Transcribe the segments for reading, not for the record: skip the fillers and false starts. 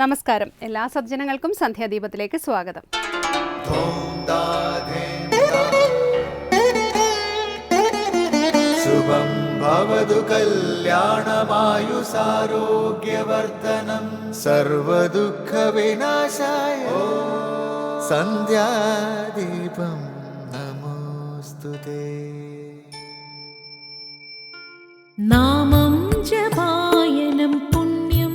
നമസ്കാരം. എല്ലാ സജ്ജനങ്ങൾക്കും സന്ധ്യാദീപത്തിലേക്ക് സ്വാഗതം. ശുഭം ഭവതു കല്യാണമായുസാരോഗ്യവർദ്ധനം സർവദുഃഖ വിനാശായ സന്ധ്യാദീപം നമോസ്തുതേ. നാമം ജപായനം പുണ്യം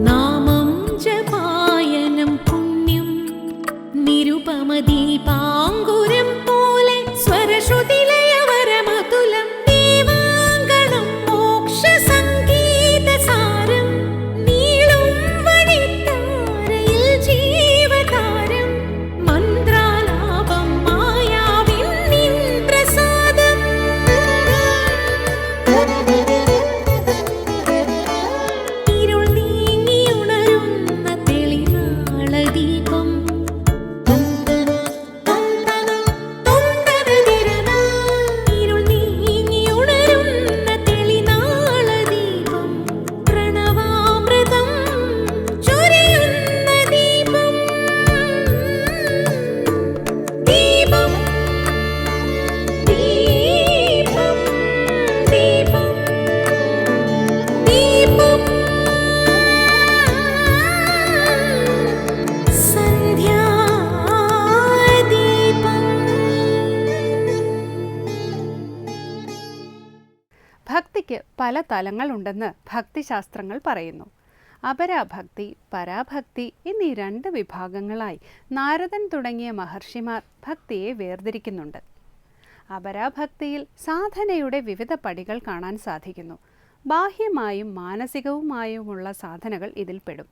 നാമം ജപായനം പുണ്യം നിരുപമദീപാങ്കുരം പോലെ സ്വരശ്രുതിലയവരമതുലം ദീവാങ്കണം മോക്ഷസംഗീതസാരം നീളും വഴിത്താരയിൽ ജീവതാരം മന്ത്രാലാപം മായാവിൻ നിൻ പ്രസാദം ഇരുൾ നീങ്ങിയുണരുന്ന തെളിനാളദീപം ഇരുൾ നീങ്ങിയുണരുന്ന തെളിനാളദീപം പ്രണവാമൃതം ചൊരിയുന്ന ദീപം ദീപം ദീപം ദീപം ദീപം ഭക്തിക്ക് പല തലങ്ങളുണ്ടെന്ന് ഭക്തിശാസ്ത്രങ്ങൾ പറയുന്നു. അപരാഭക്തി, പരാഭക്തി എന്നീ 2 വിഭാഗങ്ങളായി നാരദൻ തുടങ്ങിയ മഹർഷിമാർ ഭക്തിയെ വേർതിരിക്കുന്നുണ്ട്. അപരാഭക്തിയിൽ സാധനയുടെ വിവിധ പടികൾ കാണാൻ സാധിക്കുന്നു. ബാഹ്യമായും മാനസികവുമായുമുള്ള സാധനകൾ ഇതിൽപ്പെടും.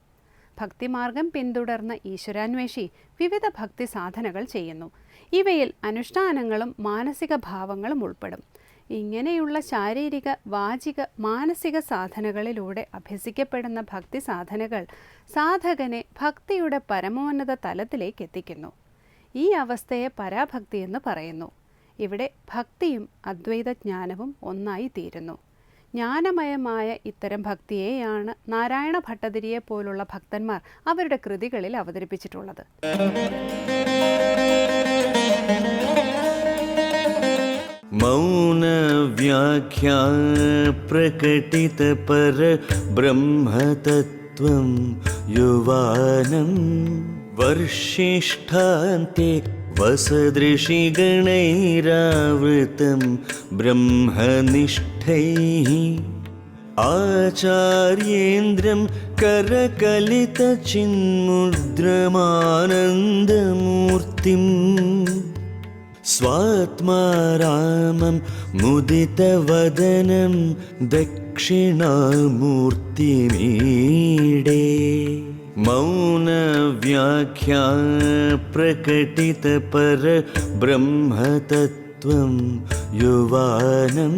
ഭക്തിമാർഗം പിന്തുടർന്ന ഈശ്വരാന്വേഷി വിവിധ ഭക്തി സാധനകൾ ചെയ്യുന്നു. ഇവയിൽ അനുഷ്ഠാനങ്ങളും മാനസിക ഭാവങ്ങളും ഉൾപ്പെടും. ഇങ്ങനെയുള്ള ശാരീരിക, വാചിക, മാനസിക സാധനകളിലൂടെ അഭ്യസിക്കപ്പെടുന്ന ഭക്തി സാധനകൾ സാധകനെ ഭക്തിയുടെ പരമോന്നത തലത്തിലേക്ക് എത്തിക്കുന്നു. ഈ അവസ്ഥയെ പരാഭക്തി എന്ന് പറയുന്നു. ഇവിടെ ഭക്തിയും അദ്വൈത ജ്ഞാനവും ഒന്നായി തീരുന്നു. ജ്ഞാനമയമായ ഇത്തരം ഭക്തിയെയാണ് നാരായണ ഭട്ടതിരിയെ പോലുള്ള ഭക്തന്മാർ അവരുടെ കൃതികളിൽ അവതരിപ്പിച്ചിട്ടുള്ളത്. മൗന വ്യാഖ്യാ പ്രകടിത പര ബ്രഹ്മതത്വം യുവാനം വർഷിഷ്ഠാന്തെ വസദൃശിഗണൈരാവൃതം ബ്രഹ്മനിഷ്ഠൈഃ ആചാര്യേന്ദ്രം കരകലിതചിന്മുദ്രമാനന്ദമൂർത്തിം സ്വാത്മാരാമം മുദിതവദനം ദക്ഷിണാമൂർത്തിമീഡേ. മൗനവ്യാഖ്യാ പ്രകടിത പര ബ്രഹ്മതത്വം യുവാനം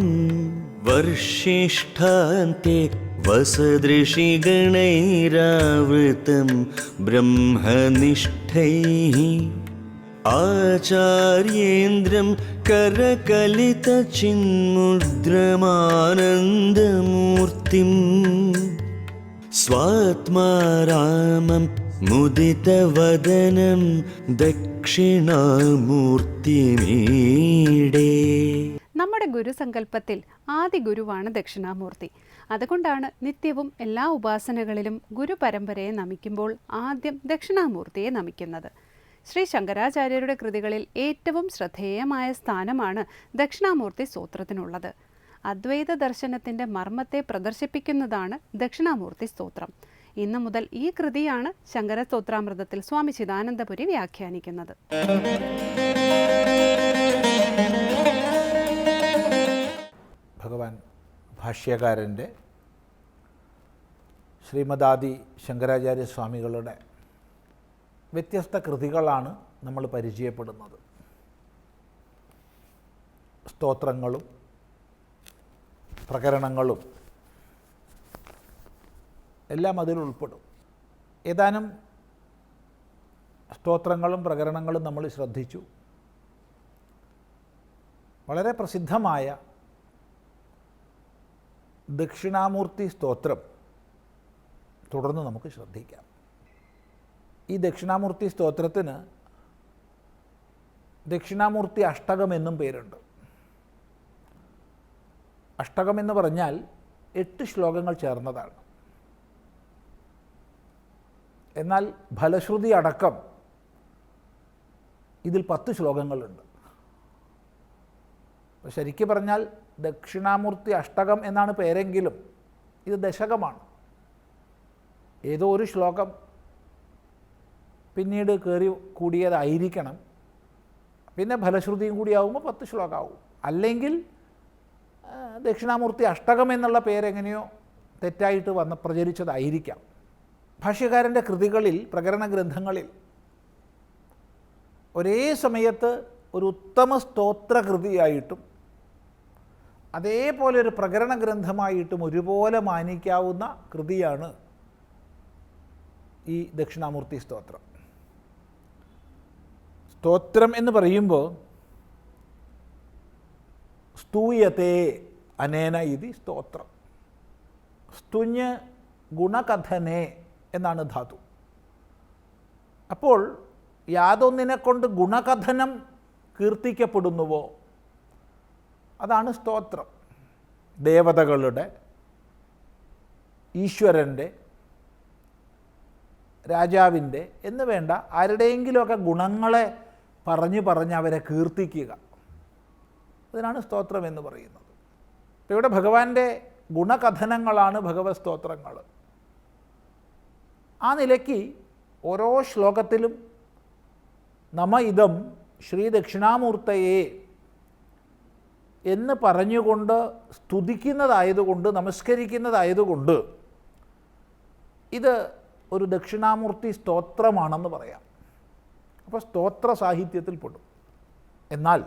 വർഷിഷ്ഠാന്തെ വസദൃശിഗണൈരാവൃതം ബ്രഹ്മനിഷ്ഠൈഃ ആചാര്യേന്ദ്രം കരകലിതചിന്മുദ്രമാനന്ദമൂർത്തിം സ്വാത്മാരാമം മുദിതവദനം ദക്ഷിണാമൂർത്തിമീഡേ. നമ്മുടെ ഗുരുസങ്കല്പത്തിൽ ആദി ഗുരുവാണ് ദക്ഷിണാമൂർത്തി. അതുകൊണ്ടാണ് നിത്യവും എല്ലാ ഉപാസനകളിലും ഗുരുപരമ്പരയെ നമിക്കുമ്പോൾ ആദ്യം ദക്ഷിണാമൂർത്തിയെ നമിക്കുന്നത്. ശ്രീ ശങ്കരാചാര്യരുടെ കൃതികളിൽ ഏറ്റവും ശ്രദ്ധേയമായ സ്ഥാനമാണ് ദക്ഷിണാമൂർത്തി സ്തോത്രത്തിനുള്ളത്. അദ്വൈത ദർശനത്തിൻ്റെ മർമ്മത്തെ പ്രദർശിപ്പിക്കുന്നതാണ് ദക്ഷിണാമൂർത്തി സ്തോത്രം. ഇന്നു മുതൽ ഈ കൃതിയാണ് ശങ്കര സ്തോത്രാമൃതത്തിൽ സ്വാമി ചിദാനന്ദപുരി വ്യാഖ്യാനിക്കുന്നത്. ഭഗവാൻ ഭാഷ്യകാരൻ്റെ ശ്രീമദാദി ശങ്കരാചാര്യ സ്വാമികളുടെ വ്യത്യസ്ത കൃതികളാണ് നമ്മൾ പരിചയപ്പെടുന്നത്. സ്തോത്രങ്ങളും പ്രകരണങ്ങളും എല്ലാം അതിൽ ഉൾപ്പെടും. ഏതാനും സ്തോത്രങ്ങളും പ്രകരണങ്ങളും നമ്മൾ ശ്രദ്ധിച്ചു. വളരെ പ്രസിദ്ധമായ ദക്ഷിണാമൂർത്തി സ്തോത്രം തുടർന്ന് നമുക്ക് ശ്രദ്ധിക്കാം. ഈ ദക്ഷിണാമൂർത്തി സ്തോത്രത്തിന് ദക്ഷിണാമൂർത്തി അഷ്ടകം എന്നും പേരുണ്ട്. അഷ്ടകം എന്ന് പറഞ്ഞാൽ 8 ശ്ലോകങ്ങൾ ചേർന്നതാണ്. എന്നാൽ ഫലശ്രുതി അടക്കം ഇതിൽ 10 ശ്ലോകങ്ങളുണ്ട്. ശരിക്കും പറഞ്ഞാൽ ദക്ഷിണാമൂർത്തി അഷ്ടകം എന്നാണ് പേരെങ്കിലും ഇത് ദശകമാണ്. ഏതോ ഒരു ശ്ലോകം പിന്നീട് കയറി കൂടിയതായിരിക്കണം. പിന്നെ ഫലശ്രുതിയും കൂടിയാവുമ്പോൾ 10 ശ്ലോകമാവും. അല്ലെങ്കിൽ ദക്ഷിണാമൂർത്തി അഷ്ടകം എന്നുള്ള പേരെങ്ങനെയോ തെറ്റായിട്ട് പ്രചരിച്ചതായിരിക്കാം. ഭാഷ്യകാരൻ്റെ കൃതികളിൽ, പ്രകരണ ഗ്രന്ഥങ്ങളിൽ ഒരേ സമയത്ത് ഒരു ഉത്തമ സ്തോത്രകൃതിയായിട്ടും അതേപോലെ ഒരു പ്രകരണ ഗ്രന്ഥമായിട്ടും ഒരുപോലെ മാനിക്കാവുന്ന കൃതിയാണ് ഈ ദക്ഷിണാമൂർത്തി സ്തോത്രം. സ്തോത്രം എന്ന് പറയുമ്പോൾ സ്തൂയത്തെ അനേന ഇതി സ്തോത്രം. സ്തുഞ്ഞ് ഗുണകഥനെ എന്നാണ് ധാതു. അപ്പോൾ യാതൊന്നിനെ കൊണ്ട് ഗുണകഥനം കീർത്തിക്കപ്പെടുന്നുവോ അതാണ് സ്തോത്രം. ദേവതകളുടെ, ഈശ്വരൻ്റെ, രാജാവിൻ്റെ എന്ന് വേണ്ട ആരുടെയെങ്കിലുമൊക്കെ ഗുണങ്ങളെ പറഞ്ഞ് അവരെ കീർത്തിക്കുക, അതിനാണ് സ്തോത്രം എന്ന് പറയുന്നത്. ഇവിടെ ഭഗവാന്റെ ഗുണകഥനങ്ങളാണ് ഭഗവത് സ്തോത്രങ്ങൾ. ആ നിലയ്ക്ക് ഓരോ ശ്ലോകത്തിലും നമ ഇദം ശ്രീ ദക്ഷിണാമൂർത്തയെ എന്ന് പറഞ്ഞുകൊണ്ട് സ്തുതിക്കുന്നതായതുകൊണ്ട്, നമസ്കരിക്കുന്നതായതുകൊണ്ട് ഇത് ഒരു ദക്ഷിണാമൂർത്തി സ്തോത്രമാണെന്ന് പറയാം. അപ്പോൾ സ്തോത്ര സാഹിത്യത്തിൽ പെടും. എന്നാൽ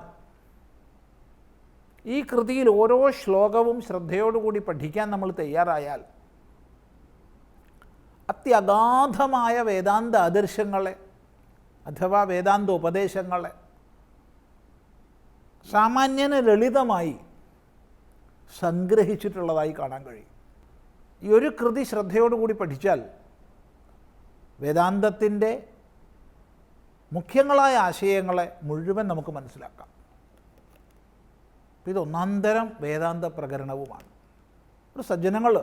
ഈ കൃതിയിൽ ഓരോ ശ്ലോകവും ശ്രദ്ധയോടുകൂടി പഠിക്കാൻ നമ്മൾ തയ്യാറായാൽ അത്യഗാധമായ വേദാന്ത ആദർശങ്ങളെ അഥവാ വേദാന്ത ഉപദേശങ്ങളെ സാമാന്യന് ലളിതമായി സംഗ്രഹിച്ചിട്ടുള്ളതായി കാണാൻ കഴിയും. ഈ ഒരു കൃതി ശ്രദ്ധയോടുകൂടി പഠിച്ചാൽ വേദാന്തത്തിൻ്റെ മുഖ്യങ്ങളായ ആശയങ്ങളെ മുഴുവൻ നമുക്ക് മനസ്സിലാക്കാം. ഇത് ഒന്നാന്തരം വേദാന്ത പ്രകരണവുമാണ്. ഒരു സജ്ജനങ്ങൾ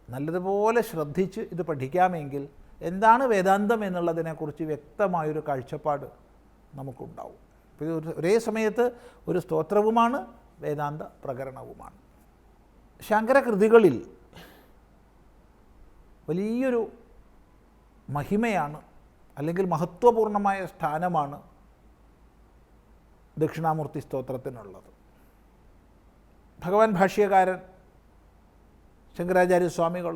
നല്ലതുപോലെ ശ്രദ്ധിച്ച് ഇത് പഠിക്കാമെങ്കിൽ എന്താണ് വേദാന്തം എന്നുള്ളതിനെക്കുറിച്ച് വ്യക്തമായൊരു കാഴ്ചപ്പാട് നമുക്കുണ്ടാവും. ഇത് ഒരേ സമയത്ത് ഒരു സ്തോത്രവുമാണ് വേദാന്ത പ്രകരണവുമാണ്. ശങ്കരകൃതികളിൽ വലിയൊരു മഹിമയാണ്, അല്ലെങ്കിൽ മഹത്വപൂർണമായ സ്ഥാനമാണ് ദക്ഷിണാമൂർത്തി സ്തോത്രത്തിനുള്ളത്. ഭഗവാൻ ഭാഷ്യകാരൻ ശങ്കരാചാര്യസ്വാമികൾ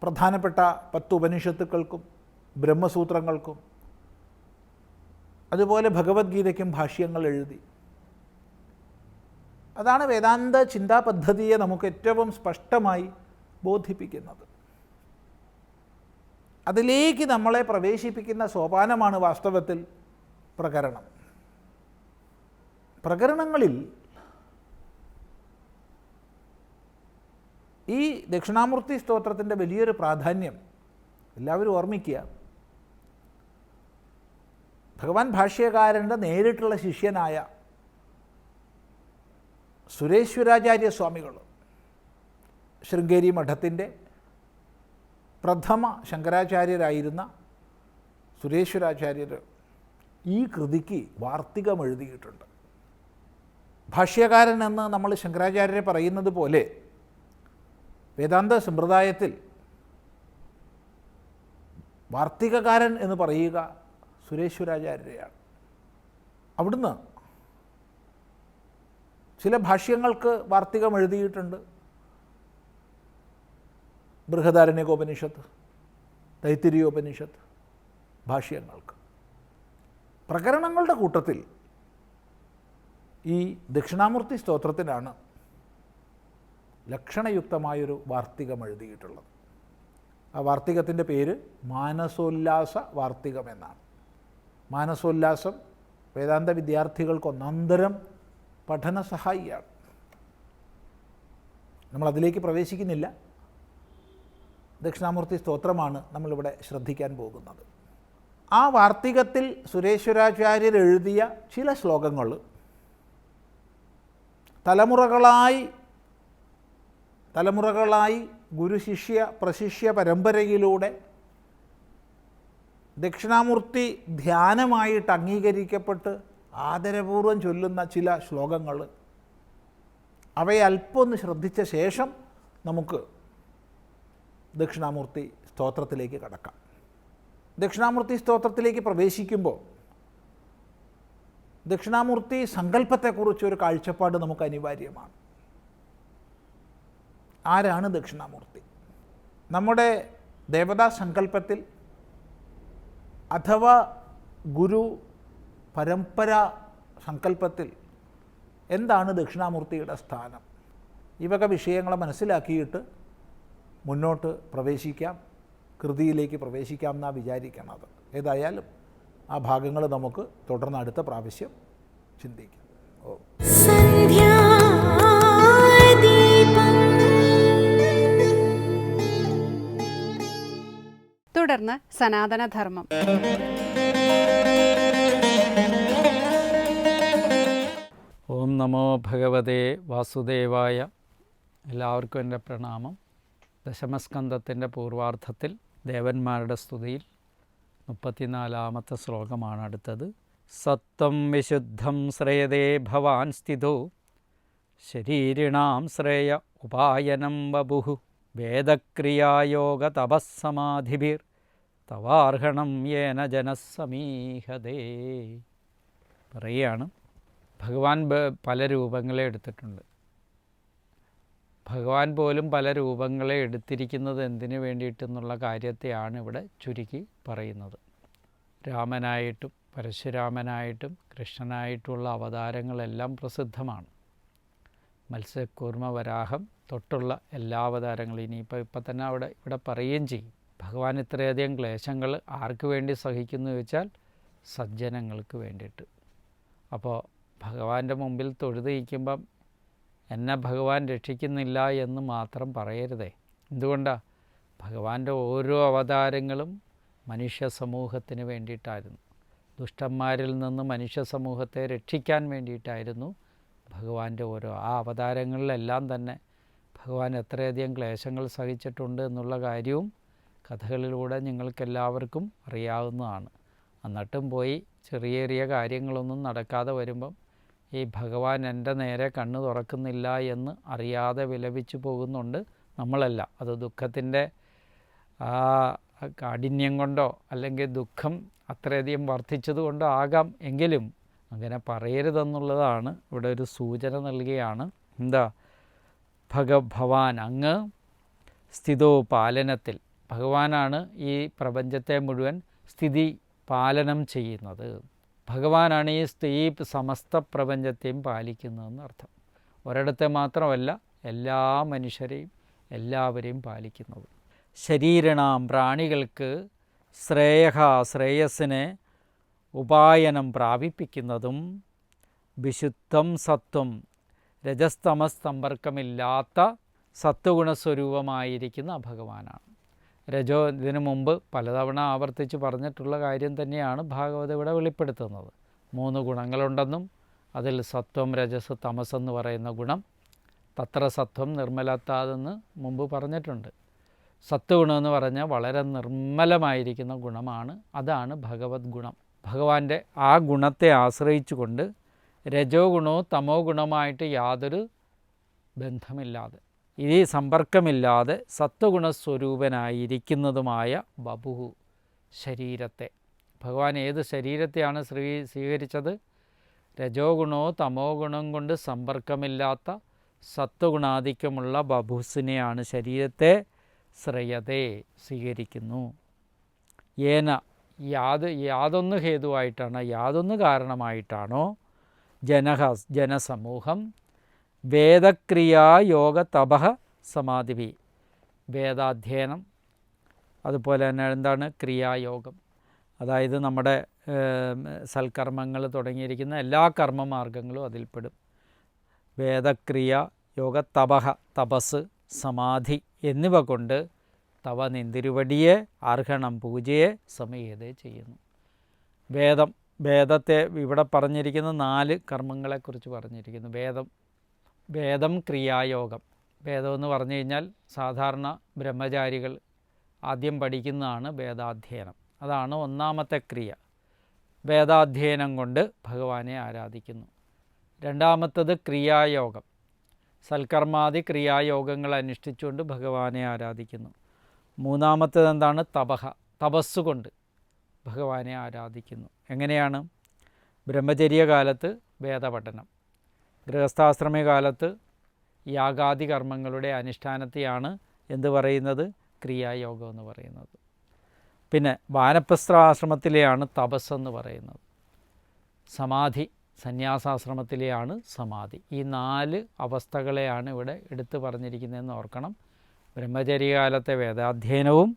പ്രധാനപ്പെട്ട 10 ഉപനിഷത്തുക്കൾക്കും ബ്രഹ്മസൂത്രങ്ങൾക്കും അതുപോലെ ഭഗവത്ഗീതയ്ക്കും ഭാഷ്യങ്ങൾ എഴുതി. അതാണ് വേദാന്ത ചിന്താ പദ്ധതിയെ നമുക്ക് ഏറ്റവും സ്പഷ്ടമായി ബോധിപ്പിക്കുന്നത്. അതിലേക്ക് നമ്മളെ പ്രവേശിപ്പിക്കുന്ന സോപാനമാണ് വാസ്തവത്തിൽ പ്രകരണം. പ്രകരണങ്ങളിൽ ഈ ദക്ഷിണാമൂർത്തി സ്തോത്രത്തിൻ്റെ വലിയൊരു പ്രാധാന്യം എല്ലാവരും ഓർമ്മിക്കുക. ഭഗവാൻ ഭാഷ്യകാരൻ്റെ നേരിട്ടുള്ള ശിഷ്യനായ സുരേശ്വരാചാര്യ സ്വാമികൾ, ശൃംഗേരി മഠത്തിൻ്റെ പ്രഥമ ശങ്കരാചാര്യരായിരുന്ന സുരേശ്വരാചാര്യർ ഈ കൃതിക്ക് വാർത്തികം എഴുതിയിട്ടുണ്ട്. ഭാഷ്യകാരൻ എന്ന് നമ്മൾ ശങ്കരാചാര്യരെ പറയുന്നത് പോലെ വേദാന്ത സമ്പ്രദായത്തിൽ വാർത്തികകാരൻ എന്ന് പറയുക സുരേശ്വരാചാര്യരെയാണ്. അവിടുന്ന് ചില ഭാഷ്യങ്ങൾക്ക് വാർത്തികം എഴുതിയിട്ടുണ്ട്. ബൃഹദാരണ്യകോപനിഷത്ത്, തൈത്തിരീയോപനിഷത്ത് ഭാഷ്യങ്ങൾക്ക്. പ്രകരണങ്ങളുടെ കൂട്ടത്തിൽ ഈ ദക്ഷിണാമൂർത്തി സ്തോത്രത്തിനാണ് ലക്ഷണയുക്തമായൊരു വാർത്തികം എഴുതിയിട്ടുള്ളത്. ആ വാർത്തികത്തിൻ്റെ പേര് മാനസോല്ലാസ വാർത്തികം എന്നാണ്. മാനസോല്ലാസം വേദാന്ത വിദ്യാർത്ഥികൾക്ക് ഒന്നാന്തരം പഠന സഹായിയാണ്. നമ്മളതിലേക്ക് പ്രവേശിക്കുന്നില്ല. ദക്ഷിണാമൂർത്തി സ്തോത്രമാണ് നമ്മളിവിടെ ശ്രദ്ധിക്കാൻ പോകുന്നത്. ആ വാർത്തികത്തിൽ സുരേശ്വരാചാര്യർ എഴുതിയ ചില ശ്ലോകങ്ങൾ തലമുറകളായി ഗുരുശിഷ്യ പ്രശിഷ്യ പരമ്പരയിലൂടെ ദക്ഷിണാമൂർത്തി ധ്യാനമായിട്ട് അംഗീകരിക്കപ്പെട്ട് ആദരപൂർവ്വം ചൊല്ലുന്ന ചില ശ്ലോകങ്ങൾ, അവയെ അല്പം ഒന്ന് ശ്രദ്ധിച്ച ശേഷം നമുക്ക് ദക്ഷിണാമൂർത്തി സ്തോത്രത്തിലേക്ക് കടക്കാം. ദക്ഷിണാമൂർത്തി സ്തോത്രത്തിലേക്ക് പ്രവേശിക്കുമ്പോൾ ദക്ഷിണാമൂർത്തി സങ്കല്പത്തെക്കുറിച്ചൊരു കാഴ്ചപ്പാട് നമുക്ക് അനിവാര്യമാണ്. ആരാണ് ദക്ഷിണാമൂർത്തി? നമ്മുടെ ദേവതാ സങ്കല്പത്തിൽ അഥവാ ഗുരു പരമ്പര സങ്കല്പത്തിൽ എന്താണ് ദക്ഷിണാമൂർത്തിയുടെ സ്ഥാനം? ഈ വക വിഷയങ്ങളെ മനസ്സിലാക്കിയിട്ട് മുന്നോട്ട് പ്രവേശിക്കാം, കൃതിയിലേക്ക് പ്രവേശിക്കാം എന്നാണ് വിചാരിക്കണത്. ഏതായാലും ആ ഭാഗങ്ങൾ നമുക്ക് തുടർന്ന് അടുത്ത പ്രാവശ്യം ചിന്തിക്കാം. തുടർന്ന് സനാതനധർമ്മം. ഓം നമോ ഭഗവതേ വാസുദേവായ. എല്ലാവർക്കും എൻ്റെ പ്രണാമം. ദശമസ്കന്ധത്തിൻ്റെ പൂർവാർത്ഥത്തിൽ ദേവന്മാരുടെ സ്തുതിയിൽ 34-ാമത്തെ ശ്ലോകമാണ് അടുത്തത്. സത്വം വിശുദ്ധം ശ്രേയതേ ഭവാൻ സ്ഥിതോ ശരീരിണാം ശ്രേയ ഉപായനം വപുഃ വേദക്രിയായോഗ തപസ്സമാധിഭിർ തവാർഹണം യേന ജനസമീഹതേ. പറയുകയാണ്, ഭഗവാൻ പല രൂപങ്ങളെ എടുത്തിട്ടുണ്ട്. ഭഗവാൻ പോലും പല രൂപങ്ങളെ എടുത്തിരിക്കുന്നത് എന്തിനു വേണ്ടിയിട്ടെന്നുള്ള കാര്യത്തെയാണ് ഇവിടെ ചുരുക്കി പറയുന്നത്. രാമനായിട്ടും പരശുരാമനായിട്ടും കൃഷ്ണനായിട്ടുള്ള അവതാരങ്ങളെല്ലാം പ്രസിദ്ധമാണ്. മത്സ്യകൂർമ്മ വരാഹം തൊട്ടുള്ള എല്ലാ അവതാരങ്ങളും ഇപ്പം തന്നെ ഇവിടെ പറയുകയും ചെയ്യും. ഭഗവാൻ ഇത്രയധികം ക്ലേശങ്ങൾ ആർക്ക് വേണ്ടി സഹിക്കുന്നു ചോദിച്ചാൽ സജ്ജനങ്ങൾക്ക് വേണ്ടിയിട്ട്. അപ്പോൾ ഭഗവാന്റെ മുമ്പിൽ തൊഴുതിരിക്കുമ്പം എന്നെ ഭഗവാൻ രക്ഷിക്കുന്നില്ല എന്ന് മാത്രം പറയരുതേ. എന്തുകൊണ്ടാണ്? ഭഗവാന്റെ ഓരോ അവതാരങ്ങളും മനുഷ്യ സമൂഹത്തിന് വേണ്ടിയിട്ടായിരുന്നു. ദുഷ്ടന്മാരിൽ നിന്ന് മനുഷ്യ സമൂഹത്തെ രക്ഷിക്കാൻ വേണ്ടിയിട്ടായിരുന്നു ഭഗവാന്റെ ആ അവതാരങ്ങളിലെല്ലാം തന്നെ ഭഗവാൻ എത്രയധികം ക്ലേശങ്ങൾ സഹിച്ചിട്ടുണ്ട് എന്നുള്ള കാര്യവും കഥകളിലൂടെ നിങ്ങൾക്കെല്ലാവർക്കും അറിയാവുന്നതാണ്. എന്നിട്ടും പോയി ചെറിയ ചെറിയ കാര്യങ്ങളൊന്നും നടക്കാതെ വരുമ്പം ഈ ഭഗവാൻ എൻ്റെ നേരെ കണ്ണ് തുറക്കുന്നില്ല എന്ന് അറിയാതെ വിലപിച്ചു പോകുന്നുണ്ട് നമ്മളല്ല. അത് ദുഃഖത്തിൻ്റെ ആ കാഠിന്യം കൊണ്ടോ അല്ലെങ്കിൽ ദുഃഖം അത്രയധികം വർദ്ധിച്ചതുകൊണ്ടോ ആകാം. എങ്കിലും അങ്ങനെ പറയരുതെന്നുള്ളതാണ് ഇവിടെ ഒരു സൂചന നൽകുകയാണ്. എന്താ? ഭവാൻ അങ്ങ് സ്ഥിതോ പാലനത്തിൽ. ഭഗവാനാണ് ഈ പ്രപഞ്ചത്തെ മുഴുവൻ സ്ഥിതി പാലനം ചെയ്യുന്നത്. ഭഗവാനാണ് ഈ സമസ്ത പ്രപഞ്ചത്തെയും പാലിക്കുന്നതെന്ന് അർത്ഥം. ഒരിടത്തെ മാത്രമല്ല, എല്ലാ മനുഷ്യരെയും എല്ലാവരെയും പാലിക്കുന്നത്. ശരീരണാം പ്രാണികൾക്ക് ശ്രേയസ്സിനെ ഉപായനം പ്രാപിപ്പിക്കുന്നതും വിശുദ്ധം സത്വം രജസ്തമസ്തമ്പർക്കമില്ലാത്ത സത്വഗുണസ്വരൂപമായിരിക്കുന്ന ഭഗവാനാണ്. ഇതിനു മുമ്പ് പലതവണ ആവർത്തിച്ച് പറഞ്ഞിട്ടുള്ള കാര്യം തന്നെയാണ് ഭാഗവതം ഇവിടെ വെളിപ്പെടുത്തുന്നത്. 3 ഗുണങ്ങളുണ്ടെന്നും അതിൽ സത്വം രജസ് തമസ് എന്ന് പറയുന്ന ഗുണം, തത്ര സത്വം നിർമ്മലത്താതെന്ന് മുമ്പ് പറഞ്ഞിട്ടുണ്ട്. സത്വഗുണമെന്ന് പറഞ്ഞാൽ വളരെ നിർമ്മലമായിരിക്കുന്ന ഗുണമാണ്. അതാണ് ഭഗവത് ഗുണം. ഭഗവാന്റെ ആ ഗുണത്തെ ആശ്രയിച്ചുകൊണ്ട് രജോ ഗുണമോ തമോ ഗുണമായിട്ട് യാതൊരു ബന്ധമില്ലാതെ, ഈ സമ്പർക്കമില്ലാതെ സത്വഗുണസ്വരൂപനായിരിക്കുന്നതുമായ ബഭുഹു ശരീരത്തെ, ഭഗവാൻ ഏത് ശരീരത്തെയാണ് സ്വീകരിച്ചത്? രജോ ഗുണമോ തമോ ഗുണം കൊണ്ട് സമ്പർക്കമില്ലാത്ത സത്വഗുണാധിക്യമുള്ള ബഭുസിനെയാണ്, ശരീരത്തെ ശ്രേയതേ സ്വീകരിക്കുന്നു. ഏന യാതൊന്ന് ഹേതുവായിട്ടാണ്, യാതൊന്ന് കാരണമായിട്ടാണോ ജനസമൂഹം വേദക്രിയാ യോഗ തപഃ സമാധിഭി, വേദാധ്യയനം അതുപോലെ തന്നെ എന്താണ് ക്രിയായോഗം, അതായത് നമ്മുടെ സൽക്കർമ്മങ്ങൾ തുടങ്ങിയിരിക്കുന്ന എല്ലാ കർമ്മമാർഗങ്ങളും അതിൽപ്പെടും. വേദക്രിയ യോഗ, തപഹ തപസ്, സമാധി എന്നിവ കൊണ്ട് തവ നിന്തിരുവടിയെ അർഹണം പൂജയെ സമീയതേ ചെയ്യുന്നു. വേദത്തെ ഇവിടെ പറഞ്ഞിരിക്കുന്ന 4 കർമ്മങ്ങളെക്കുറിച്ച് പറഞ്ഞിരിക്കുന്നു. വേദം ക്രിയായോഗം. വേദമെന്ന് പറഞ്ഞു കഴിഞ്ഞാൽ സാധാരണ ബ്രഹ്മചാരികൾ ആദ്യം പഠിക്കുന്നതാണ് വേദാധ്യയനം. അതാണ് ഒന്നാമത്തെ ക്രിയ. വേദാധ്യയനം കൊണ്ട് ഭഗവാനെ ആരാധിക്കുന്നു. രണ്ടാമത്തത് ക്രിയായോഗം. സൽക്കർമാദി ക്രിയായോഗങ്ങൾ അനുഷ്ഠിച്ചുകൊണ്ട് ഭഗവാനെ ആരാധിക്കുന്നു. മൂന്നാമത്തത് എന്താണ്? തപഹ, തപസ്സുകൊണ്ട് ഭഗവാനെ ആരാധിക്കുന്നു. എങ്ങനെയാണ്? ബ്രഹ്മചര്യകാലത്ത് വേദപഠനം, ഗൃഹസ്ഥാശ്രമ കാലത്ത് യാഗാദി കർമ്മങ്ങളുടെ അനുഷ്ഠാനത്തെയാണ് എന്ത് പറയുന്നത്? ക്രിയായോഗം എന്ന് പറയുന്നത്. പിന്നെ വാനപ്രസ്ഥാശ്രമത്തിലെയാണ് തപസ്സെന്ന് പറയുന്നത്. സമാധി സന്യാസാശ്രമത്തിലെയാണ് സമാധി. ഈ 4 അവസ്ഥകളെയാണ് ഇവിടെ എടുത്തു പറഞ്ഞിരിക്കുന്നതെന്ന് ഓർക്കണം. ബ്രഹ്മചര്യകാലത്തെ വേദാധ്യയനവും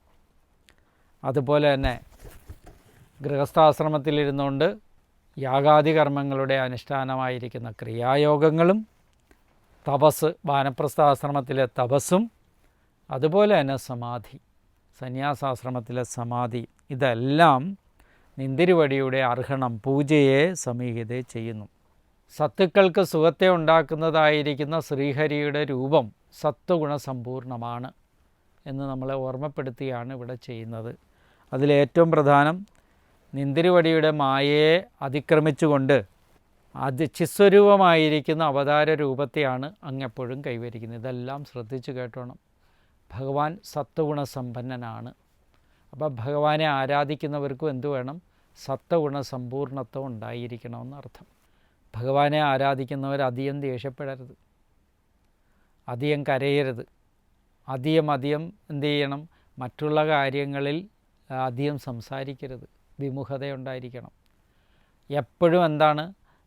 അതുപോലെ തന്നെ ഗൃഹസ്ഥാശ്രമത്തിലിരുന്നുകൊണ്ട് യാഗാദി കർമ്മങ്ങളുടെ അനുഷ്ഠാനമായിരിക്കുന്ന ക്രിയായോഗങ്ങളും, തപസ് വാനപ്രസ്ഥാശ്രമത്തിലെ തപസ്സും, അതുപോലെ തന്നെ സമാധി സന്യാസാശ്രമത്തിലെ സമാധി, ഇതെല്ലാം നിന്തിരുവടിയുടെ അർഹണം പൂജയെ സമീഹിതേ ചെയ്യുന്നു. സത്തുക്കൾക്ക് സുഖത്തെ ഉണ്ടാക്കുന്നതായിരിക്കുന്ന ശ്രീഹരിയുടെ രൂപം സത്വഗുണസമ്പൂർണമാണ് എന്ന് നമ്മളെ ഓർമ്മപ്പെടുത്തിയാണ് ഇവിടെ ചെയ്യുന്നത്. അതിലേറ്റവും പ്രധാനം നിന്തിരുവടിയുടെ മായയെ അതിക്രമിച്ചുകൊണ്ട് ചിസ്വരൂപമായിരിക്കുന്ന അവതാര രൂപത്തെയാണ് അങ്ങെപ്പോഴും കൈവരിക്കുന്നത്. ഇതെല്ലാം ശ്രദ്ധിച്ചു കേട്ടോണം. ഭഗവാൻ സത്വഗുണസമ്പന്നനാണ്. അപ്പോൾ ഭഗവാനെ ആരാധിക്കുന്നവർക്കും എന്തു വേണം? സത്വഗുണസമ്പൂർണത്വം ഉണ്ടായിരിക്കണമെന്നർത്ഥം. ഭഗവാനെ ആരാധിക്കുന്നവർ അധികം ദേഷ്യപ്പെടരുത്, അധികം കരയരുത്, അധികം എന്ത് ചെയ്യണം? മറ്റുള്ള കാര്യങ്ങളിൽ അധികം സംസാരിക്കരുത്, വിമുഖതയുണ്ടായിരിക്കണം. എപ്പോഴും എന്താണ്?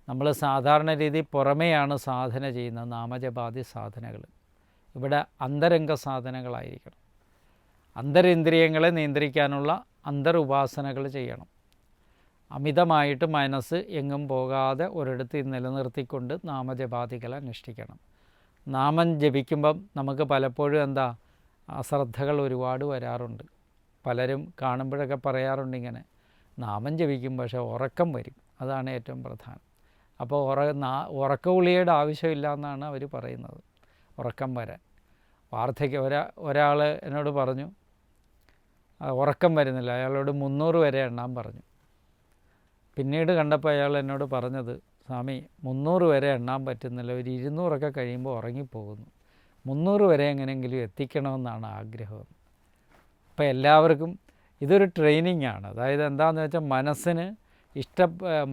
നമ്മൾ സാധാരണ രീതി പുറമെയാണ് സാധന ചെയ്യുന്നത്, നാമജപാതി സാധനകൾ. ഇവിടെ അന്തരംഗ സാധനങ്ങളായിരിക്കണം. അന്തരിന്ദ്രിയങ്ങളെ നിയന്ത്രിക്കാനുള്ള അന്തരുപാസനകൾ ചെയ്യണം. അമിതമായിട്ട് മനസ്സ് എങ്ങും പോകാതെ ഒരിടത്ത് നിലനിർത്തിക്കൊണ്ട് നാമജപാദികൾ അനുഷ്ഠിക്കണം. നാമം ജപിക്കുമ്പം നമുക്ക് പലപ്പോഴും എന്താ അശ്രദ്ധകൾ ഒരുപാട് വരാറുണ്ട്. പലരും കാണുമ്പോഴൊക്കെ പറയാറുണ്ട് ഇങ്ങനെ, നാമം ജപിക്കും പക്ഷേ ഉറക്കം വരും, അതാണ് ഏറ്റവും പ്രധാനം. അപ്പോൾ ഉറക്ക ഗുളികയുടെ ആവശ്യമില്ല എന്നാണ് അവർ പറയുന്നത്, ഉറക്കം വരാൻ. വാർദ്ധക്യം ഒരാൾ എന്നോട് പറഞ്ഞു ഉറക്കം വരുന്നില്ല, അയാളോട് 300 വരെ എണ്ണാൻ പറഞ്ഞു. പിന്നീട് കണ്ടപ്പോൾ അയാൾ എന്നോട് പറഞ്ഞത്, സ്വാമി 300 വരെ എണ്ണാൻ പറ്റുന്നില്ല, ഒരു 200 കഴിയുമ്പോൾ ഉറങ്ങിപ്പോകുന്നു, 300 വരെ എങ്ങനെയെങ്കിലും എത്തിക്കണമെന്നാണ് ആഗ്രഹം. അപ്പോൾ എല്ലാവർക്കും ഇതൊരു ട്രെയിനിങ് ആണ്. അതായത് എന്താണെന്ന് വെച്ചാൽ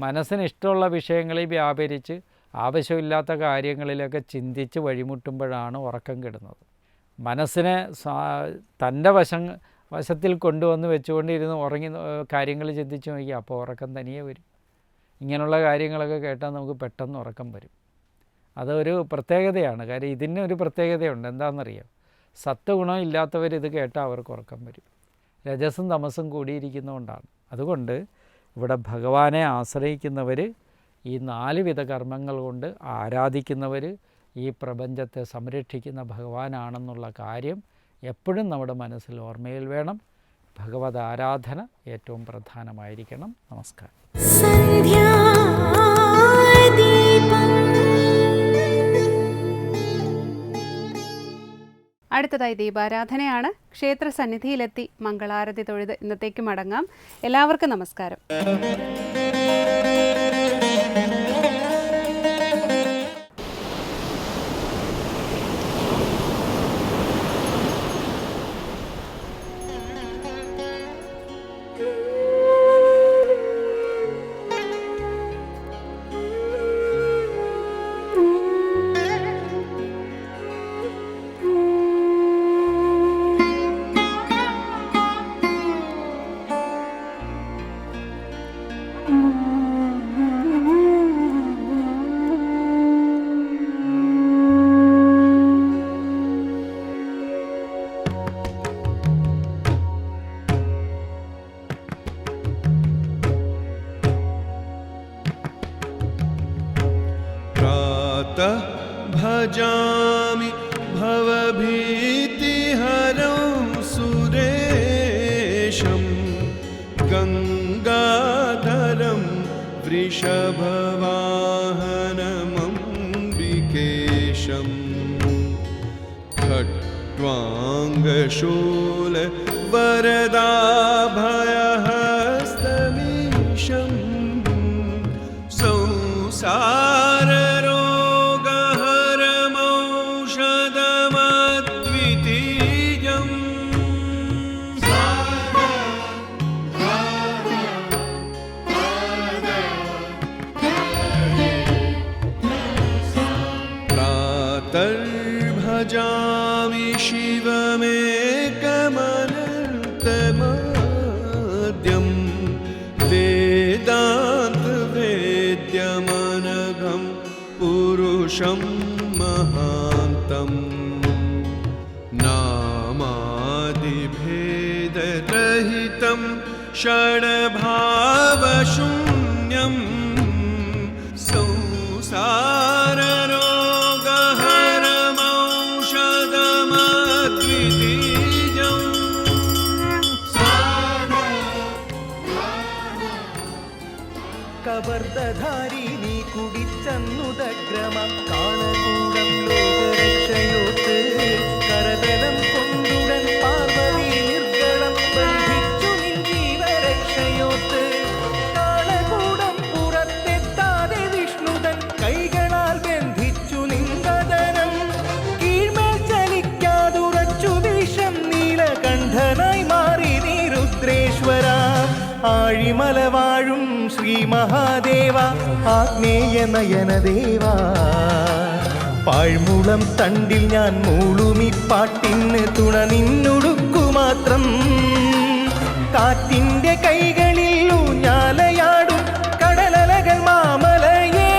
മനസ്സിന് ഇഷ്ടമുള്ള വിഷയങ്ങളിൽ വ്യാപരിച്ച് ആവശ്യമില്ലാത്ത കാര്യങ്ങളിലൊക്കെ ചിന്തിച്ച് വഴിമുട്ടുമ്പോഴാണ് ഉറക്കം കെടുന്നത്. മനസ്സിനെ തൻ്റെ വശത്തിൽ കൊണ്ടുവന്ന് വെച്ചുകൊണ്ടിരുന്ന് ഉറങ്ങി കാര്യങ്ങൾ ചിന്തിച്ച് നോക്കിയാൽ അപ്പോൾ ഉറക്കം തനിയെ വരും. ഇങ്ങനെയുള്ള കാര്യങ്ങളൊക്കെ കേട്ടാൽ നമുക്ക് പെട്ടെന്ന് ഉറക്കം വരും. അതൊരു പ്രത്യേകതയാണ്. കാര്യം ഇതിനൊരു പ്രത്യേകതയുണ്ട്. എന്താണെന്നറിയാം? സത്വഗുണം ഇല്ലാത്തവർ ഇത് കേട്ടാൽ അവർക്ക് ഉറക്കം വരും. രജസും തമസും കൂടിയിരിക്കുന്നതുകൊണ്ടാണ്. അതുകൊണ്ട് ഇവിടെ ഭഗവാനെ ആശ്രയിക്കുന്നവർ, ഈ 4 വിധ കർമ്മങ്ങൾ കൊണ്ട് ആരാധിക്കുന്നവർ ഈ പ്രപഞ്ചത്തെ സംരക്ഷിക്കുന്ന ഭഗവാനാണെന്നുള്ള കാര്യം എപ്പോഴും നമ്മുടെ മനസ്സിൽ ഓർമ്മയിൽ വേണം. ഭഗവത് ആരാധന ഏറ്റവും പ്രധാനമായിരിക്കണം. നമസ്കാരം. അടുത്തതായി ദീപാരാധനയാണ്. ക്ഷേത്ര സന്നിധിയിലെത്തി മംഗളാരതി തൊഴുത് ഇന്നത്തേക്ക് മടങ്ങാം. എല്ലാവർക്കും നമസ്കാരം. प्रातः भजामि भवभीतिहरं सुरेशं गङ्गाधरं वृषभवाहनमम्बिकेशं खट्वाङ्गशूलवरदाभयहस्तमीशं संसाररोगहरमौषधमद्वितीयम् प्रातर्भजामि शिवमेकमनन्तमाद्यं वेदान्तवेद्यमनघं पुरुषं महान्तं नामादिभेदरहितं षड्भावशून्यं संसाररोगहरमौषधमद्वितीयम् കവർദ്ദധാരിണി കുടിച്ചന്നുദഗ്രമ കാണകൂടം ലോകരക്ഷയോത്ത് കരതലം കൊണ്ടുടൻ പാർവതി നിർഗളം ബന്ധിച്ചു നിൻ ജീവരക്ഷയോത്ത് കാളകൂടം പുറത്തെത്താതെ വിഷ്ണുതൻ കൈകളാൽ ബന്ധിച്ചു നിൻകടനം കീഴ്മേൽ ചലിക്കാതുറച്ചു വിഷം നീലകണ്ഠനായി മാറി നീ രുദ്രേശ്വര ആഴിമല വാഴും ശ്രീ മഹാദേവ ആഗ്നേയ നയനദേവ പാഴ്മുളം തണ്ടിൽ ഞാൻ മൂളുമി പാട്ടിന് തുണ നിന്നൊടുക്കുമാത്രം കാറ്റിന്റെ കൈകളിൽ ഊഞ്ഞാലയാടും കടലലകൾ മാമലയേ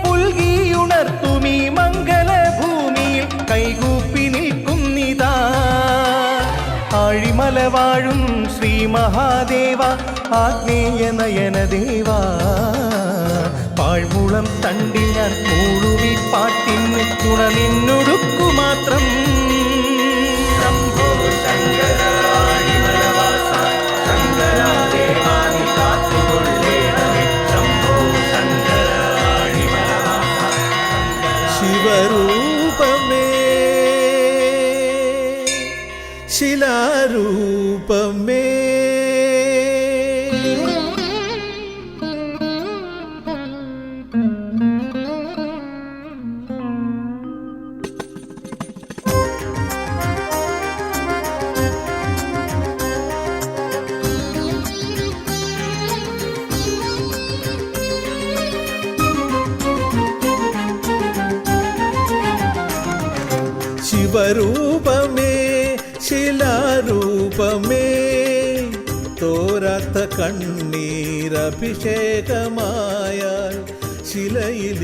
പുൽകിയുണർത്തുമീ മംഗലഭൂമിയിൽ കൈകൂപ്പി നിൽക്കുന്നിതാ ആഴിമല വാഴും ശ്രീ മഹാദേവ ആഗ്നേയ നയനദേവ പാഴ്മുളം തണ്ടിൽ ഞാൻ മൂളുമി പാട്ടിന് തുണ നിന്നൊടുക്കുമാത്രം ശംഭോ ശങ്കര ആഴിമലവാസ ശങ്കര ദേവാനി കാത്തുകൊള്ളേണമേ ശംഭോ ശങ്കര ആഴിമലവാസ ശിവരൂപമേ ശിലാരൂപമേ ശിവരൂപമേ ശിലാരൂപമേ തോരാത്ത കണ്ണീരഭിഷേകമായാൽ ശിലയിലിരിപ്പാനാവും